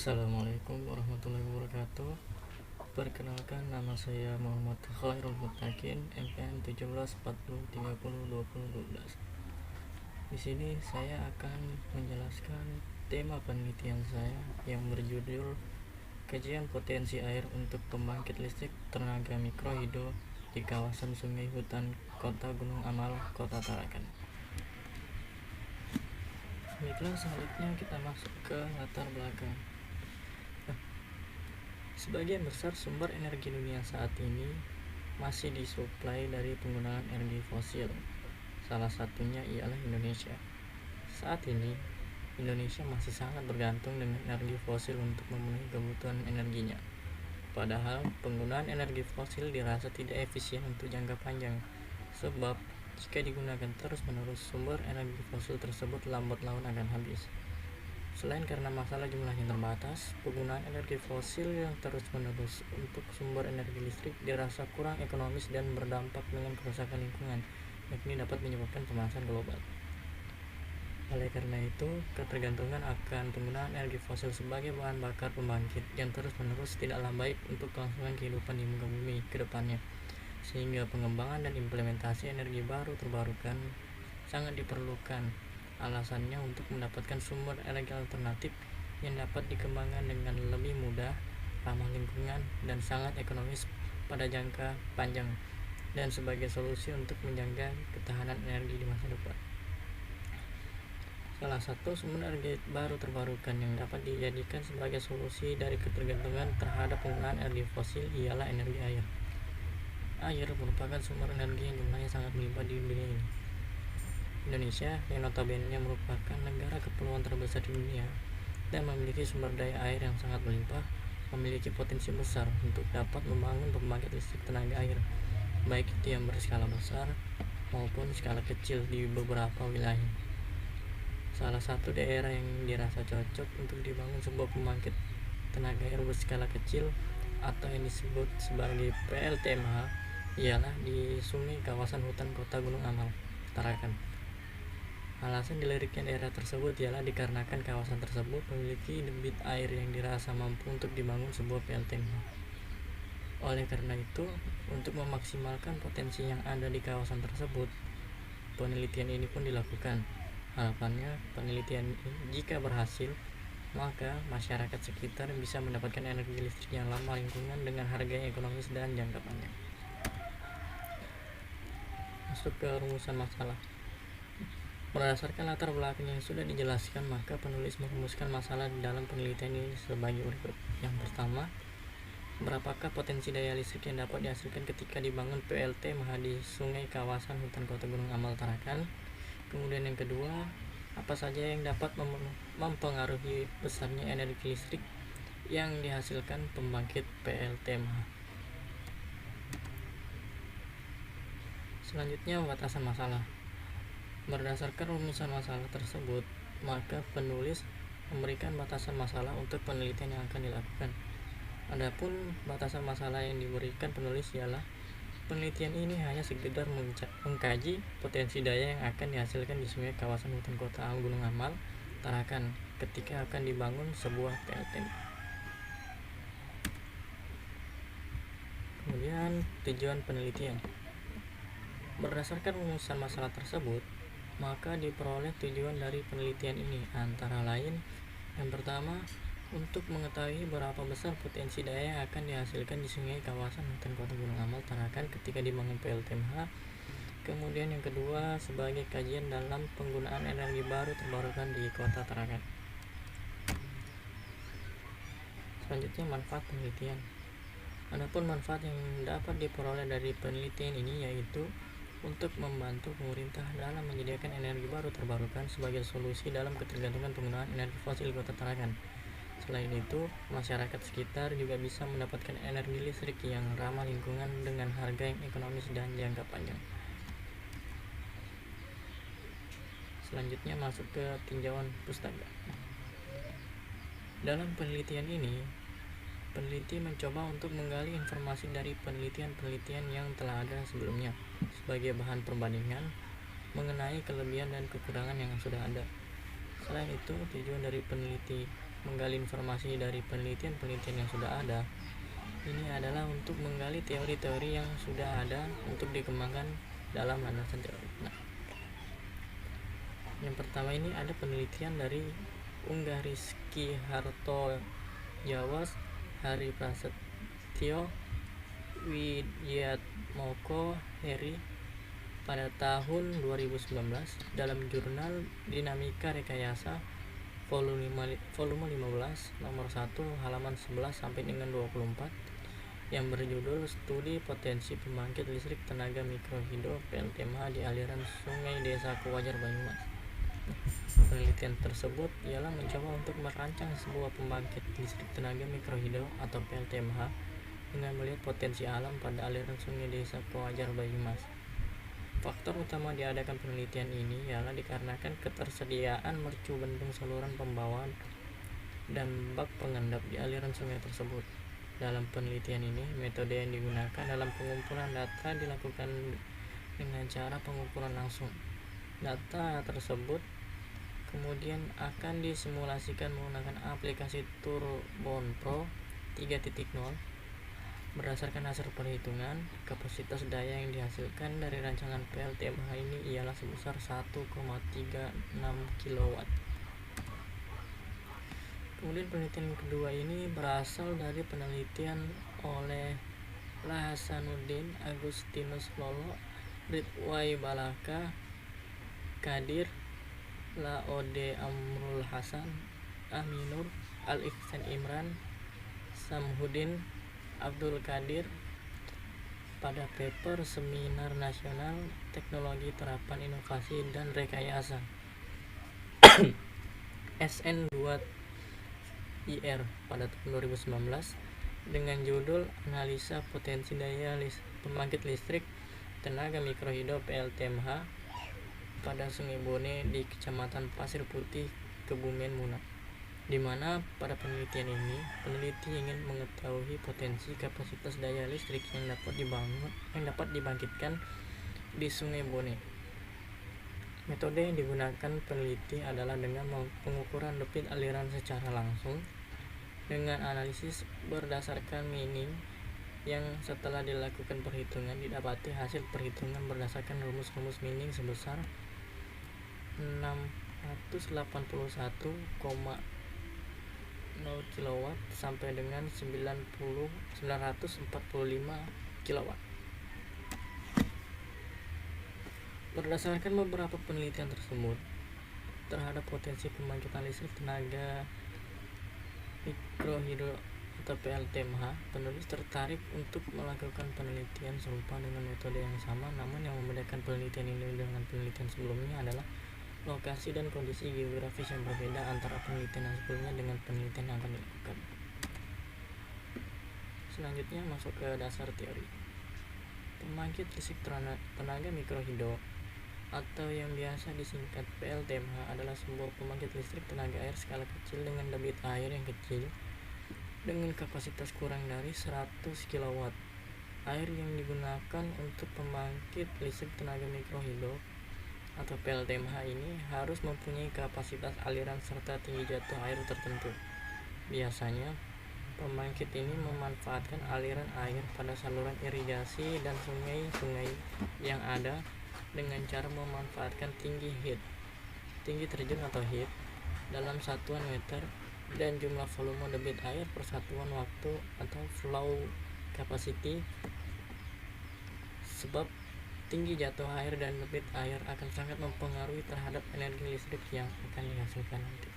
Assalamualaikum warahmatullahi wabarakatuh. Perkenalkan, nama saya Muhammad Khairul Mutakin, MPN 1740302012. Di sini saya akan menjelaskan tema penelitian saya yang berjudul Kajian Potensi Air untuk Pembangkit Listrik Tenaga Mikrohidro di Kawasan Sungai Hutan Kota Gunung Amal, Kota Tarakan. Baiklah, selanjutnya kita masuk ke latar belakang. Sebagian besar sumber energi dunia saat ini masih disuplai dari penggunaan energi fosil. Salah satunya ialah Indonesia. Saat ini, Indonesia masih sangat bergantung dengan energi fosil untuk memenuhi kebutuhan energinya. Padahal, penggunaan energi fosil dirasa tidak efisien untuk jangka panjang, sebab jika digunakan terus-menerus, sumber energi fosil tersebut lambat laun akan habis. Selain karena masalah jumlahnya terbatas, penggunaan energi fosil yang terus-menerus untuk sumber energi listrik dirasa kurang ekonomis dan berdampak dengan kerusakan lingkungan, yakni dapat menyebabkan pemanasan global. Oleh karena itu, ketergantungan akan penggunaan energi fosil sebagai bahan bakar pembangkit yang terus-menerus tidaklah baik untuk kelangsungan kehidupan di muka bumi ke depannya, sehingga pengembangan dan implementasi energi baru terbarukan sangat diperlukan. Alasannya untuk mendapatkan sumber energi alternatif yang dapat dikembangkan dengan lebih mudah, ramah lingkungan, dan sangat ekonomis pada jangka panjang, dan sebagai solusi untuk menjaga ketahanan energi di masa depan. Salah satu sumber energi baru terbarukan yang dapat dijadikan sebagai solusi dari ketergantungan terhadap penggunaan energi fosil ialah energi air. Air merupakan sumber energi yang jumlahnya sangat melimpah di dunia ini. Indonesia yang notabene merupakan negara kepulauan terbesar di dunia dan memiliki sumber daya air yang sangat melimpah, memiliki potensi besar untuk dapat membangun pembangkit listrik tenaga air, baik itu yang berskala besar maupun skala kecil di beberapa wilayah. Salah satu daerah yang dirasa cocok untuk dibangun sebuah pembangkit tenaga air berskala kecil atau yang disebut sebagai PLTMH ialah di sungai kawasan hutan Kota Gunung Amal, Tarakan. Alasan diliriknya daerah tersebut ialah dikarenakan kawasan tersebut memiliki debit air yang dirasa mampu untuk dibangun sebuah PLTMH. Oleh karena itu, untuk memaksimalkan potensi yang ada di kawasan tersebut, penelitian ini pun dilakukan. Harapannya, penelitian ini jika berhasil, maka masyarakat sekitar bisa mendapatkan energi listrik yang ramah lingkungan dengan harga yang ekonomis dan jangka panjang. Masuk ke rumusan masalah. Berdasarkan latar belakang yang sudah dijelaskan, maka penulis merumuskan masalah di dalam penelitian ini sebagai berikut. Yang pertama, berapakah potensi daya listrik yang dapat dihasilkan ketika dibangun PLTMH di sungai kawasan hutan Kota Gunung Amal, Tarakan? Kemudian yang kedua, apa saja yang dapat mempengaruhi besarnya energi listrik yang dihasilkan pembangkit PLTMH? Selanjutnya, batasan masalah. Berdasarkan rumusan masalah tersebut, maka penulis memberikan batasan masalah untuk penelitian yang akan dilakukan. Adapun batasan masalah yang diberikan penulis ialah penelitian ini hanya sekedar mengkaji potensi daya yang akan dihasilkan di sungai kawasan hutan Kota Gunung Amal, Tarakan ketika akan dibangun sebuah PLTMH. Kemudian tujuan penelitian. Berdasarkan rumusan masalah tersebut, maka diperoleh tujuan dari penelitian ini, antara lain yang pertama, untuk mengetahui berapa besar potensi daya yang akan dihasilkan di sungai kawasan hutan Kota Gunung Amal, Tarakan ketika dibangun PLTMH. Kemudian yang kedua, sebagai kajian dalam penggunaan energi baru terbarukan di Kota Tarakan. Selanjutnya, manfaat penelitian. Adapun manfaat yang dapat diperoleh dari penelitian ini yaitu untuk membantu pemerintah dalam menyediakan energi baru terbarukan sebagai solusi dalam ketergantungan penggunaan energi fosil di Kota Tarakan. Selain itu, masyarakat sekitar juga bisa mendapatkan energi listrik yang ramah lingkungan dengan harga yang ekonomis dan jangka panjang. Selanjutnya masuk ke tinjauan pustaka. Dalam penelitian ini, peneliti mencoba untuk menggali informasi dari penelitian-penelitian yang telah ada sebelumnya sebagai bahan perbandingan mengenai kelebihan dan kekurangan yang sudah ada. Selain itu, tujuan dari peneliti menggali informasi dari penelitian-penelitian yang sudah ada. Ini adalah untuk menggali teori-teori yang sudah ada untuk dikembangkan dalam landasan teori. Nah, yang pertama ini ada penelitian dari Unggarisky Hartojawas, Hari Prasetyo, Widyatmoko Heri pada tahun 2019 dalam jurnal Dinamika Rekayasa volume 15 nomor 1 halaman 11 sampai dengan 24 yang berjudul Studi Potensi Pembangkit Listrik Tenaga Mikrohidro PLTMH di Aliran Sungai Desa Kowajar Banyumas. Penelitian tersebut ialah mencoba untuk merancang sebuah pembangkit listrik tenaga mikrohidro atau PLTMH dengan melihat potensi alam pada aliran sungai Desa Kowajar Banyumas. Faktor utama diadakan penelitian ini ialah dikarenakan ketersediaan mercu bendung saluran pembawaan dan bak pengendap di aliran sungai tersebut. Dalam penelitian ini, metode yang digunakan dalam pengumpulan data dilakukan dengan cara pengukuran langsung. Data tersebut kemudian akan disimulasikan menggunakan aplikasi Turbone Pro 3.0. Berdasarkan hasil perhitungan, kapasitas daya yang dihasilkan dari rancangan PLTMH ini ialah sebesar 1,36 kW. Kemudian penelitian kedua ini berasal dari penelitian oleh Hasanuddin, Agustinus Lolo, Ridwai Balaka, Kadir, Laode Amrul Hasan, Aminur, Al-Ihsan Imran, Samhudin, Abdul Qadir pada paper Seminar Nasional Teknologi Terapan Inovasi dan Rekayasa SN2IR pada tahun 2019 dengan judul Analisa Potensi Daya Pembangkit Listrik Tenaga Mikrohidro PLTMH pada Sungai Bone di Kecamatan Pasir Putih, Kebumen, Muna, di mana pada penelitian ini peneliti ingin mengetahui potensi kapasitas daya listrik yang dapat dibangkitkan di Sungai Bone. Metode yang digunakan peneliti adalah dengan pengukuran debit aliran secara langsung dengan analisis berdasarkan mining yang setelah dilakukan perhitungan didapati hasil perhitungan berdasarkan rumus-rumus mining sebesar 681,0 kW sampai dengan 945 kW. Berdasarkan beberapa penelitian tersebut terhadap potensi pembangkitan listrik tenaga mikrohidro atau PLTMH, penulis tertarik untuk melakukan penelitian serupa dengan metode yang sama, namun yang membedakan penelitian ini dengan penelitian sebelumnya adalah lokasi dan kondisi geografis yang berbeda antara penelitian yang sebelumnya dengan penelitian yang akan dilakukan. Selanjutnya masuk ke dasar teori. Pembangkit listrik tenaga mikrohidro atau yang biasa disingkat PLTMH adalah sebuah pembangkit listrik tenaga air skala kecil dengan debit air yang kecil dengan kapasitas kurang dari 100 kW. Air yang digunakan untuk pembangkit listrik tenaga mikrohidro atau PLTMH ini harus mempunyai kapasitas aliran serta tinggi jatuh air tertentu. Biasanya, pembangkit ini memanfaatkan aliran air pada saluran irigasi dan sungai-sungai yang ada dengan cara memanfaatkan tinggi terjun atau head dalam satuan meter dan jumlah volume debit air per satuan waktu atau flow capacity. Sebab tinggi jatuh air dan debit air akan sangat mempengaruhi terhadap energi listrik yang akan dihasilkan nanti.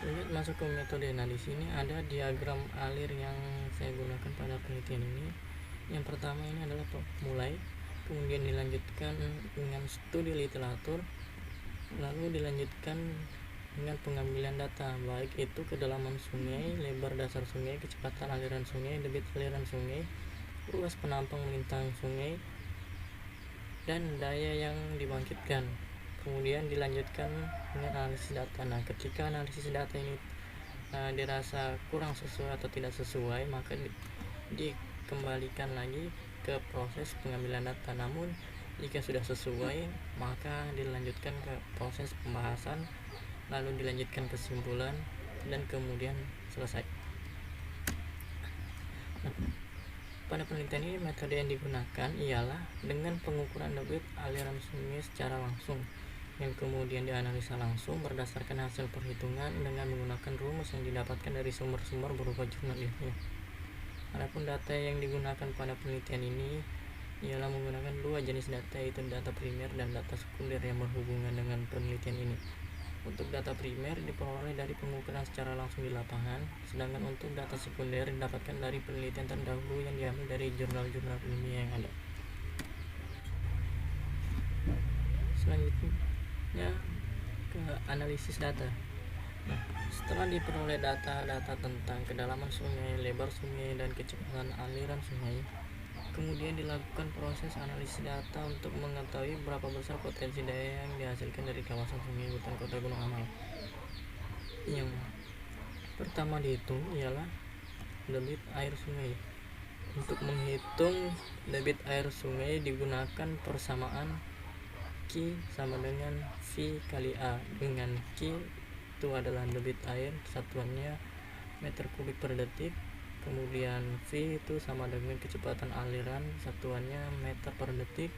Selanjutnya masuk ke metode. Nah, di sini ada diagram alir yang saya gunakan pada penelitian ini. Yang pertama ini adalah pemulai, kemudian dilanjutkan dengan studi literatur, lalu dilanjutkan dengan pengambilan data, baik itu kedalaman sungai, lebar dasar sungai, kecepatan aliran sungai, debit aliran sungai, luas penampang melintang sungai, dan daya yang dibangkitkan. Kemudian dilanjutkan dengan analisis data. Nah, ketika analisis data ini dirasa kurang sesuai atau tidak sesuai, maka dikembalikan lagi ke proses pengambilan data. Namun jika sudah sesuai, maka dilanjutkan ke proses pembahasan lalu dilanjutkan kesimpulan, dan kemudian selesai. Nah, pada penelitian ini metode yang digunakan ialah dengan pengukuran debit aliran sungai secara langsung, yang kemudian dianalisa langsung berdasarkan hasil perhitungan dengan menggunakan rumus yang didapatkan dari sumber-sumber berupa jurnal ilmiah. Adapun data yang digunakan pada penelitian ini ialah menggunakan dua jenis data, yaitu data primer dan data sekunder yang berhubungan dengan penelitian ini. Untuk data primer diperoleh dari pengukuran secara langsung di lapangan, sedangkan untuk data sekunder didapatkan dari penelitian terdahulu yang diambil dari jurnal-jurnal ilmiah yang ada. Selanjutnya ke analisis data. Nah, setelah diperoleh data-data tentang kedalaman sungai, lebar sungai, dan kecepatan aliran sungai, kemudian dilakukan proses analisis data untuk mengetahui berapa besar potensi daya yang dihasilkan dari kawasan sungai hutan kota Gunung Amal. Yang pertama dihitung ialah debit air sungai. Untuk menghitung debit air sungai digunakan persamaan Q sama dengan V kali A, dengan Q itu adalah debit air, satuannya meter kubik per detik, kemudian V itu sama dengan kecepatan aliran, satuannya meter per detik,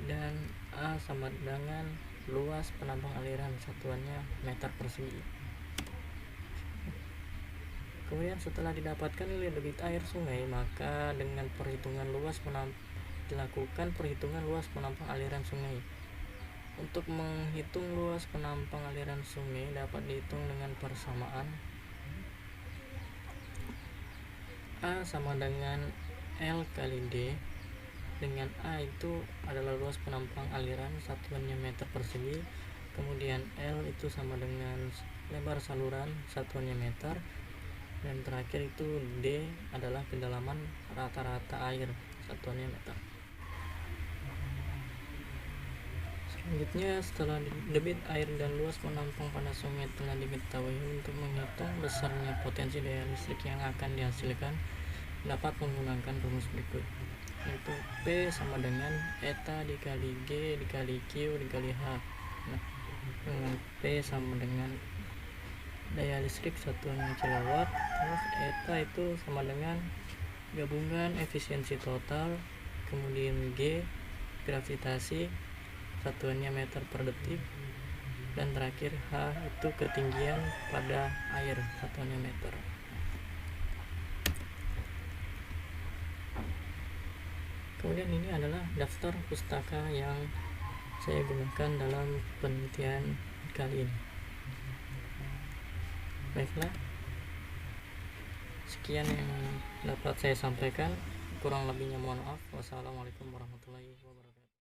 dan A sama dengan luas penampang aliran, satuannya meter persegi. Kemudian setelah didapatkan nilai debit air sungai, maka dengan dilakukan perhitungan luas penampang aliran sungai. Untuk menghitung luas penampang aliran sungai dapat dihitung dengan persamaan A sama dengan L kali D, dengan A itu adalah luas penampang aliran, satuannya meter persegi, kemudian L itu sama dengan lebar saluran, satuannya meter, dan terakhir itu D adalah kedalaman rata-rata air, satuannya meter. Selanjutnya, setelah debit air dan luas penampang pada sungai telah diketahui, untuk menghitung besarnya potensi daya listrik yang akan dihasilkan dapat menggunakan rumus berikut, yaitu P sama dengan eta dikali G dikali Q dikali H. Nah, dengan P sama dengan daya listrik satuannya kilowatt, terus eta itu sama dengan gabungan efisiensi total, kemudian G gravitasi, satuannya meter per detik, dan terakhir H itu ketinggian pada air, satuannya meter. Kemudian ini adalah daftar pustaka yang saya gunakan dalam penelitian kali ini. Baiklah, sekian yang dapat saya sampaikan, kurang lebihnya mohon maaf. Wassalamualaikum warahmatullahi wabarakatuh.